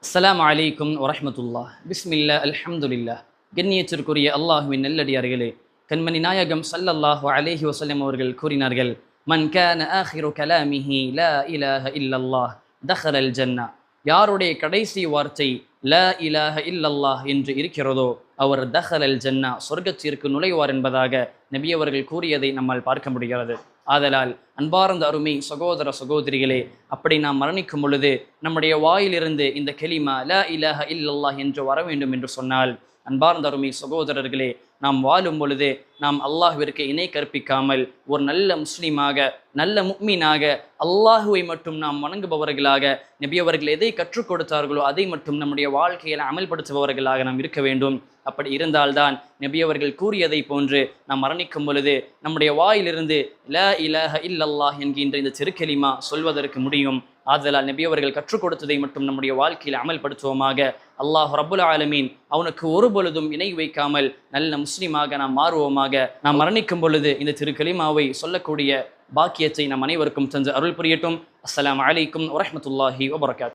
அஸ்ஸலாமு அலைக்கும் வரஹ்மத்துல்லாஹ். பிஸ்மில்லா அல்ஹம்துலில்லாஹ். கண்ணியத்திற்குரிய அல்லாஹுவின் நல்லடியார்களே, கண்மணி நாயகம் ஸல்லல்லாஹு அலைஹி வஸல்லம் அவர்கள் கூறினார்கள், மன் கான ஆஹிரு கலாமிஹி லா இலாஹ இல்லல்லாஹ் தஹலல் ஜன்னா. யாருடைய கடைசி வார்த்தை லா இலாஹ இல்லல்லாஹ் என்று இருக்கிறதோ அவர் தஹலல் ஜன்னா, சொர்க்கத்திற்கு நுழைவார் என்பதாக நபி அவர்கள் கூறியதை நம்மால் பார்க்க முடிகிறது. ஆதலால் அன்பார்ந்த அருமை சகோதர சகோதரிகளே, அப்படி நாம் மரணிக்கும் பொழுது நம்முடைய வாயிலிருந்து இந்த கலிமா லா இலாஹ இல்லல்லாஹ் என்று வர வேண்டும் என்று சொன்னால், அன்பார்ந்த அருமை சகோதரர்களே, நாம் வாழும் பொழுது நாம் அல்லாஹ்விற்கு இணை கற்பிக்காமல் ஒரு நல்ல முஸ்லீமாக, நல்ல முக்மீனாக, அல்லாஹுவை மட்டும் நாம் வணங்குபவர்களாக, நபி அவர்கள் எதை கற்றுக் கொடுத்தார்களோ அதை மட்டும் நம்முடைய வாழ்க்கையில் அமல்படுத்துபவர்களாக நாம் இருக்க வேண்டும். அப்படி இருந்தால்தான் நபி அவர்கள் கூறியதை போன்று நாம் மரணிக்கும் பொழுது நம்முடைய வாயிலிருந்து லா இலாஹ இல்லல்லாஹ் என்கின்ற இந்த திருக்கலிமா சொல்வதற்கு முடியும். ஆதலால் நபி அவர்கள் கற்றுக் கொடுத்ததை மட்டும் நம்முடைய வாழ்க்கையில் அமல்படுத்துவோமாக. அல்லாஹ் ரப்புல் ஆலமீன் அவனுக்கு ஒரு பொழுதும் இணை வைக்காமல் நல்ல முஸ்லிமாக நாம் மாறுவோமாக. நாம் மரணிக்கும் பொழுது இந்த திருக்கலிமாவை சொல்லக்கூடிய பாக்கியத்தை நம் அனைவருக்கும் தந்து அருள் புரியட்டும். அஸ்ஸலாமு அலைக்கும் வரஹ்மத்துல்லாஹி வபரகாத்துஹு.